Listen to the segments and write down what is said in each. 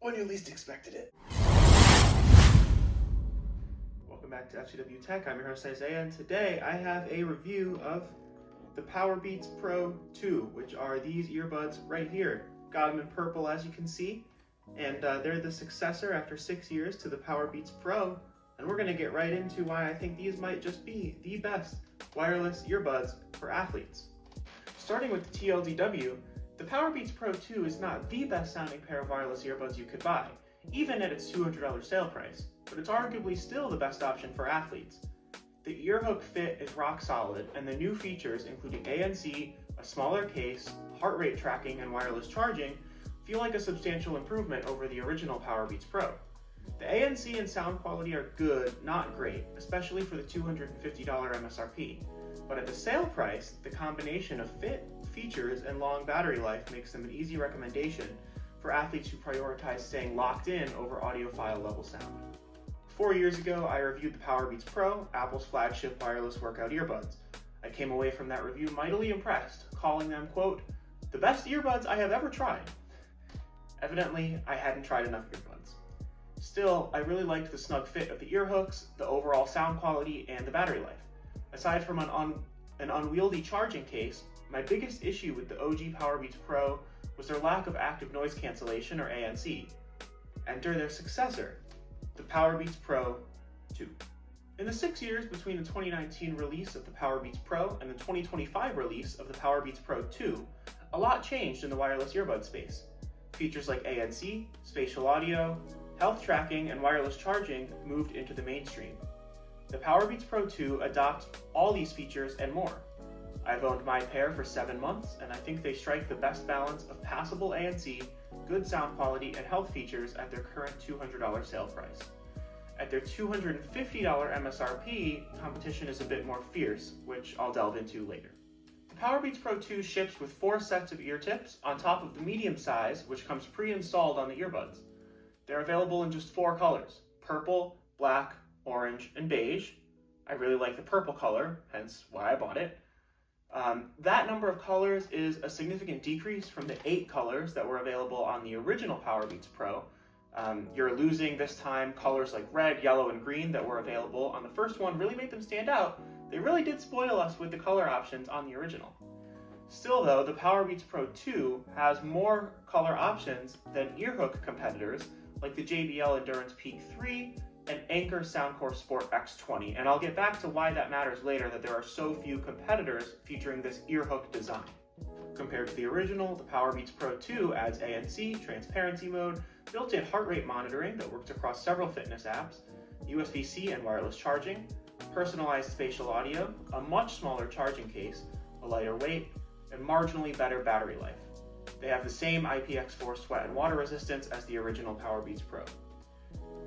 when you least expected it. Welcome back to FCW Tech. I'm your host Isaiah, and today I have a review of the Powerbeats Pro 2, which are these earbuds right here. Got them in purple, as you can see, and they're the successor after 6 years to the Powerbeats Pro, and we're going to get right into why I think these might just be the best wireless earbuds for athletes. Starting with the TLDW, the Powerbeats Pro 2 is not the best sounding pair of wireless earbuds you could buy, even at its $200 sale price, but it's arguably still the best option for athletes. The earhook fit is rock solid, and the new features, including ANC, a smaller case, heart rate tracking, and wireless charging, feel like a substantial improvement over the original Powerbeats Pro. The ANC and sound quality are good, not great, especially for the $250 MSRP. But at the sale price, the combination of fit, features, and long battery life makes them an easy recommendation for athletes who prioritize staying locked in over audiophile level sound. 4 years ago, I reviewed the Powerbeats Pro, Apple's flagship wireless workout earbuds. I came away from that review mightily impressed, calling them, quote, the best earbuds I have ever tried. Evidently, I hadn't tried enough earbuds. Still, I really liked the snug fit of the earhooks, the overall sound quality, and the battery life. Aside from an unwieldy charging case, my biggest issue with the OG Powerbeats Pro was their lack of active noise cancellation, or ANC. Enter their successor, the Powerbeats Pro 2. In the 6 years between the 2019 release of the Powerbeats Pro and the 2025 release of the Powerbeats Pro 2, a lot changed in the wireless earbud space. Features like ANC, spatial audio, health tracking, and wireless charging moved into the mainstream. The Powerbeats Pro 2 adopts all these features and more. I've owned my pair for 7 months, and I think they strike the best balance of passable ANC, good sound quality, and health features at their current $200 sale price. At their $250 MSRP, competition is a bit more fierce, which I'll delve into later. The Powerbeats Pro 2 ships with 4 sets of ear tips on top of the medium size, which comes pre-installed on the earbuds. They're available in just 4 colors: purple, black, orange, and beige. I really like the purple color, hence why I bought it. That number of colors is a significant decrease from the 8 colors that were available on the original Powerbeats Pro. You're losing this time colors like red, yellow, and green that were available on the first one really made them stand out. They really did spoil us with the color options on the original. Still though, the Powerbeats Pro 2 has more color options than earhook competitors like the JBL Endurance Peak 3 and Anker Soundcore Sport X20, and I'll get back to why that matters later, that there are so few competitors featuring this earhook design. Compared to the original, the Powerbeats Pro 2 adds ANC, transparency mode, built-in heart rate monitoring that works across several fitness apps, USB-C and wireless charging, personalized spatial audio, a much smaller charging case, a lighter weight, and marginally better battery life. They have the same IPX4 sweat and water resistance as the original Powerbeats Pro.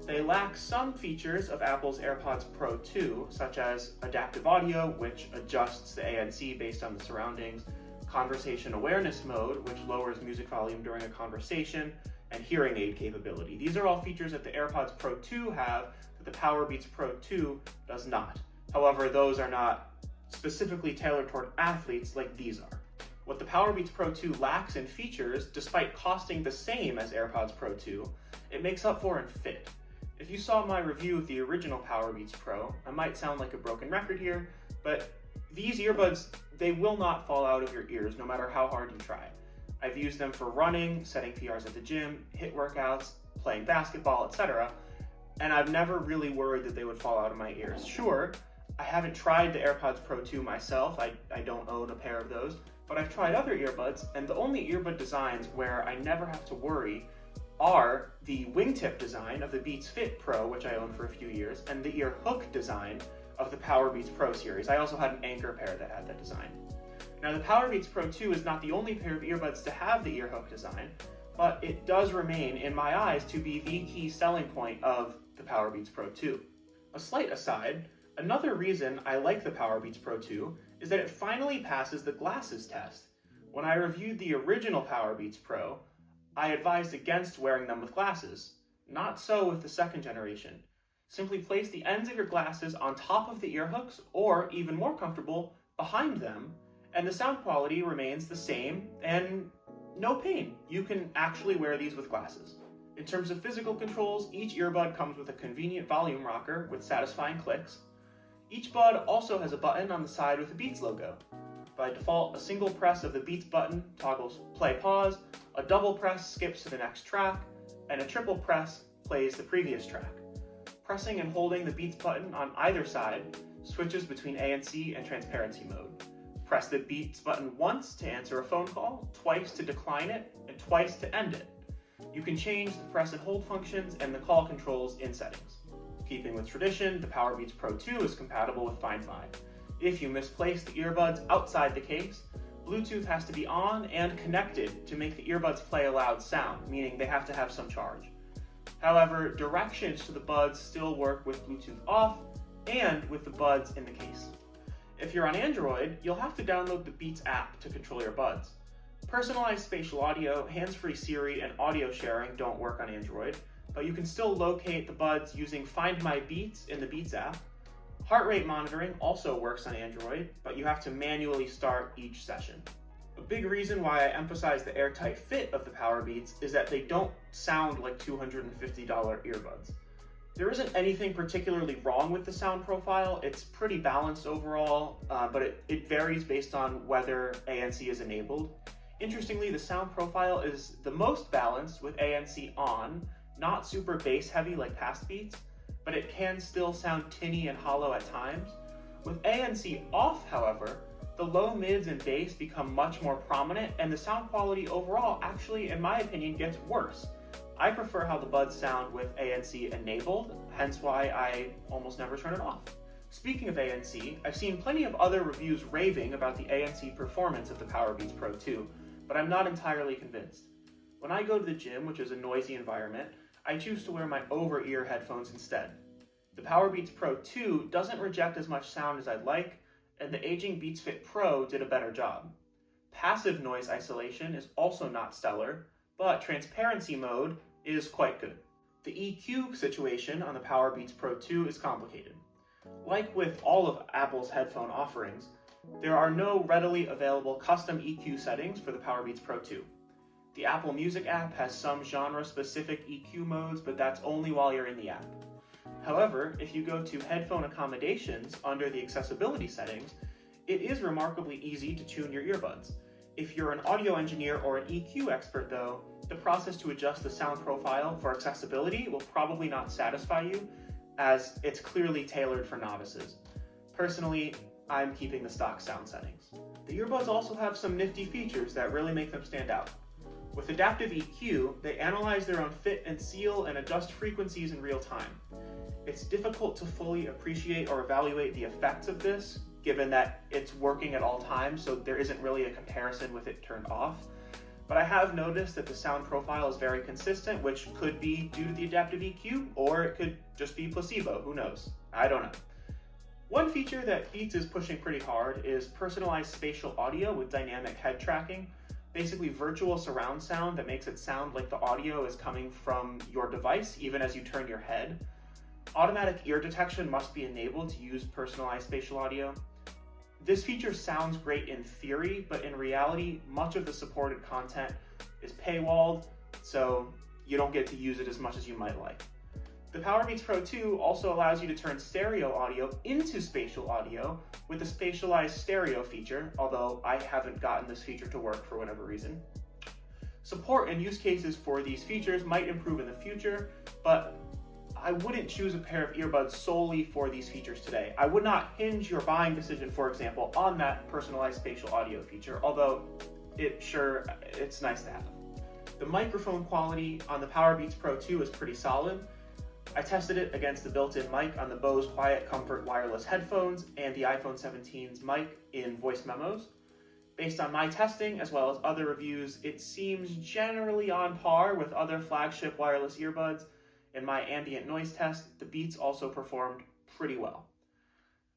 They lack some features of Apple's AirPods Pro 2, such as adaptive audio, which adjusts the ANC based on the surroundings, conversation awareness mode, which lowers music volume during a conversation, and hearing aid capability. These are all features that the AirPods Pro 2 have that the Powerbeats Pro 2 does not. However, those are not specifically tailored toward athletes like these are. What the Powerbeats Pro 2 lacks in features, despite costing the same as AirPods Pro 2, it makes up for in fit. If you saw my review of the original Powerbeats Pro, I might sound like a broken record here, but these earbuds, they will not fall out of your ears no matter how hard you try. I've used them for running, setting PRs at the gym, HIIT workouts, playing basketball, etc., and I've never really worried that they would fall out of my ears. Sure, I haven't tried the AirPods Pro 2 myself, I don't own a pair of those, but I've tried other earbuds, and the only earbud designs where I never have to worry are the wingtip design of the Beats Fit Pro, which I owned for a few years, and the ear hook design of the Powerbeats Pro series. I also had an Anker pair that had that design. Now the Powerbeats Pro 2 is not the only pair of earbuds to have the ear hook design, but it does remain, in my eyes, to be the key selling point of the Powerbeats Pro 2. A slight aside, another reason I like the Powerbeats Pro 2 is that it finally passes the glasses test. When I reviewed the original Powerbeats Pro, I advised against wearing them with glasses. Not so with the second generation. Simply place the ends of your glasses on top of the ear hooks, or even more comfortable, behind them, and the sound quality remains the same and no pain. You can actually wear these with glasses. In terms of physical controls, each earbud comes with a convenient volume rocker with satisfying clicks. Each bud also has a button on the side with the Beats logo. By default, a single press of the Beats button toggles play pause, a double press skips to the next track, and a triple press plays the previous track. Pressing and holding the Beats button on either side switches between ANC and transparency mode. Press the Beats button once to answer a phone call, twice to decline it, and twice to end it. You can change the press and hold functions and the call controls in settings. Keeping with tradition, the Powerbeats Pro 2 is compatible with Find My. If you misplace the earbuds outside the case, Bluetooth has to be on and connected to make the earbuds play a loud sound, meaning they have to have some charge. However, directions to the buds still work with Bluetooth off and with the buds in the case. If you're on Android, you'll have to download the Beats app to control your buds. Personalized spatial audio, hands-free Siri, and audio sharing don't work on Android, but you can still locate the buds using Find My Beats in the Beats app. Heart rate monitoring also works on Android, but you have to manually start each session. A big reason why I emphasize the airtight fit of the Powerbeats is that they don't sound like $250 earbuds. There isn't anything particularly wrong with the sound profile. It's pretty balanced overall, but it varies based on whether ANC is enabled. Interestingly, the sound profile is the most balanced with ANC on, not super bass heavy like past Beats, but it can still sound tinny and hollow at times. With ANC off, however, the low mids and bass become much more prominent, and the sound quality overall actually, in my opinion, gets worse. I prefer how the buds sound with ANC enabled, hence why I almost never turn it off. Speaking of ANC, I've seen plenty of other reviews raving about the ANC performance of the Powerbeats Pro 2, but I'm not entirely convinced. When I go to the gym, which is a noisy environment, I choose to wear my over-ear headphones instead. The Powerbeats Pro 2 doesn't reject as much sound as I'd like, and the aging Beats Fit Pro did a better job. Passive noise isolation is also not stellar, but transparency mode is quite good. The EQ situation on the Powerbeats Pro 2 is complicated. Like with all of Apple's headphone offerings, there are no readily available custom EQ settings for the Powerbeats Pro 2. The Apple Music app has some genre-specific EQ modes, but that's only while you're in the app. However, if you go to headphone accommodations under the accessibility settings, it is remarkably easy to tune your earbuds. If you're an audio engineer or an EQ expert though, the process to adjust the sound profile for accessibility will probably not satisfy you, as it's clearly tailored for novices. Personally, I'm keeping the stock sound settings. The earbuds also have some nifty features that really make them stand out. With adaptive EQ, they analyze their own fit and seal and adjust frequencies in real time. It's difficult to fully appreciate or evaluate the effects of this, given that it's working at all times, so there isn't really a comparison with it turned off. But I have noticed that the sound profile is very consistent, which could be due to the adaptive EQ, or it could just be placebo, who knows? I don't know. One feature that Beats is pushing pretty hard is personalized spatial audio with dynamic head tracking, basically virtual surround sound that makes it sound like the audio is coming from your device even as you turn your head. Automatic ear detection must be enabled to use personalized spatial audio. This feature sounds great in theory, but in reality, much of the supported content is paywalled, so you don't get to use it as much as you might like. The Powerbeats Pro 2 also allows you to turn stereo audio into spatial audio with the spatialized stereo feature, although I haven't gotten this feature to work for whatever reason. Support and use cases for these features might improve in the future, but I wouldn't choose a pair of earbuds solely for these features today. I would not hinge your buying decision, for example, on that personalized spatial audio feature, although it's nice to have. The microphone quality on the Powerbeats Pro 2 is pretty solid. I tested it against the built-in mic on the Bose Quiet Comfort wireless headphones and the iPhone 17's mic in voice memos. Based on my testing, as well as other reviews, it seems generally on par with other flagship wireless earbuds. In my ambient noise test, the Beats also performed pretty well.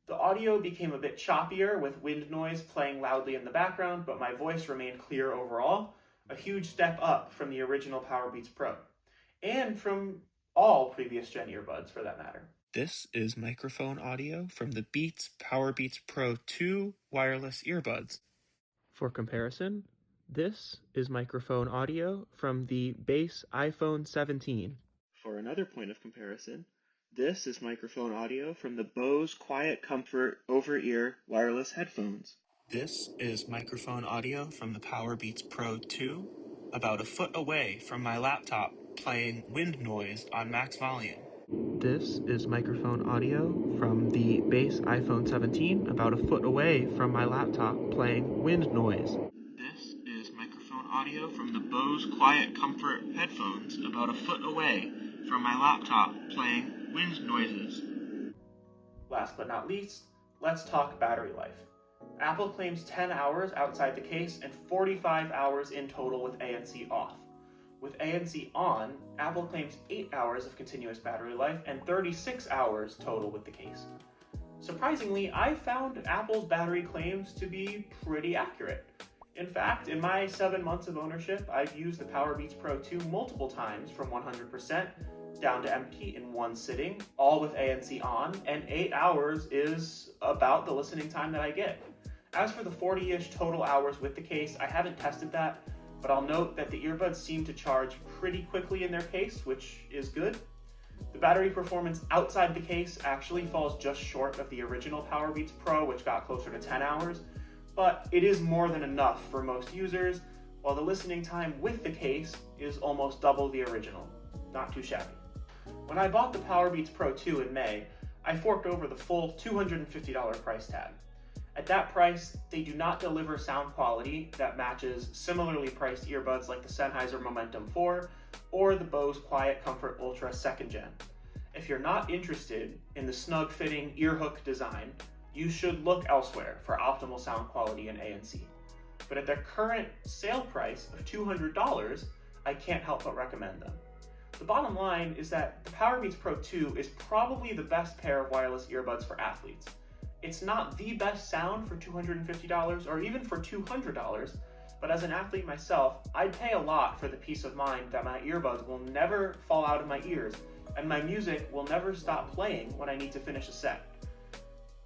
The audio became a bit choppier with wind noise playing loudly in the background, but my voice remained clear overall, a huge step up from the original Powerbeats Pro, and from all previous gen earbuds for that matter. This is microphone audio from the Beats Powerbeats Pro 2 wireless earbuds. For comparison, This is microphone audio from the base iPhone 17. For another point of comparison, this is microphone audio from the Bose Quiet Comfort over-ear wireless headphones. This is microphone audio from the Powerbeats Pro 2, about a foot away from my laptop playing wind noise on max volume. This is microphone audio from the base iPhone 17, about a foot away from my laptop playing wind noise. This is microphone audio from the Bose Quiet Comfort headphones, about a foot away from my laptop playing wind noises. Last but not least, let's talk battery life. Apple claims 10 hours outside the case and 45 hours in total with ANC off. With ANC on, Apple claims 8 hours of continuous battery life and 36 hours total with the case. Surprisingly, I found Apple's battery claims to be pretty accurate. In fact, in my 7 months of ownership, I've used the Powerbeats Pro 2 multiple times from 100% down to empty in one sitting, all with ANC on, and 8 hours is about the listening time that I get. As for the 40-ish total hours with the case, I haven't tested that, but I'll note that the earbuds seem to charge pretty quickly in their case, which is good. The battery performance outside the case actually falls just short of the original Powerbeats Pro, which got closer to 10 hours, but it is more than enough for most users, while the listening time with the case is almost double the original. Not too shabby. When I bought the Powerbeats Pro 2 in May, I forked over the full $250 price tag. At that price, they do not deliver sound quality that matches similarly priced earbuds like the Sennheiser Momentum 4 or the Bose Quiet Comfort Ultra 2nd Gen. If you're not interested in the snug-fitting earhook design, you should look elsewhere for optimal sound quality and ANC. But at their current sale price of $200, I can't help but recommend them. The bottom line is that the Powerbeats Pro 2 is probably the best pair of wireless earbuds for athletes. It's not the best sound for $250 or even for $200, but as an athlete myself, I'd pay a lot for the peace of mind that my earbuds will never fall out of my ears and my music will never stop playing when I need to finish a set.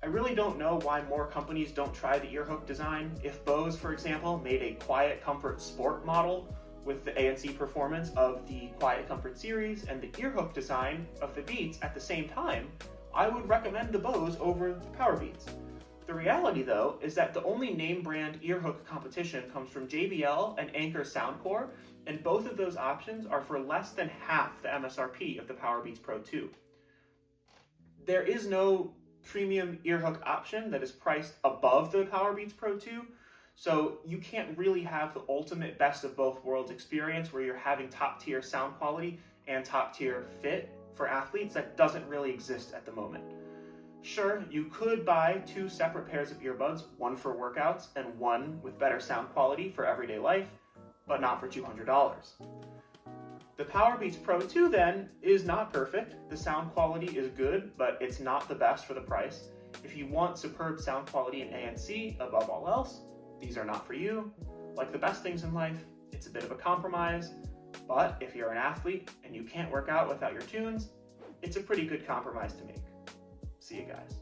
I really don't know why more companies don't try the earhook design. If Bose, for example, made a Quiet Comfort Sport model with the ANC performance of the Quiet Comfort series and the earhook design of the Beats at the same time, I would recommend the Bose over the Powerbeats. The reality, though, is that the only name brand earhook competition comes from JBL and Anker Soundcore, and both of those options are for less than half the MSRP of the Powerbeats Pro 2. There is no premium earhook option that is priced above the Powerbeats Pro 2, so you can't really have the ultimate best of both worlds experience where you're having top-tier sound quality and top-tier fit for athletes. That doesn't really exist at the moment. Sure, you could buy 2 separate pairs of earbuds, one for workouts and one with better sound quality for everyday life, but not for $200. The Powerbeats Pro 2 then is not perfect. The sound quality is good, but it's not the best for the price. If you want superb sound quality and ANC above all else, these are not for you. Like the best things in life, it's a bit of a compromise, but if you're an athlete and you can't work out without your tunes, it's a pretty good compromise to make. See you guys.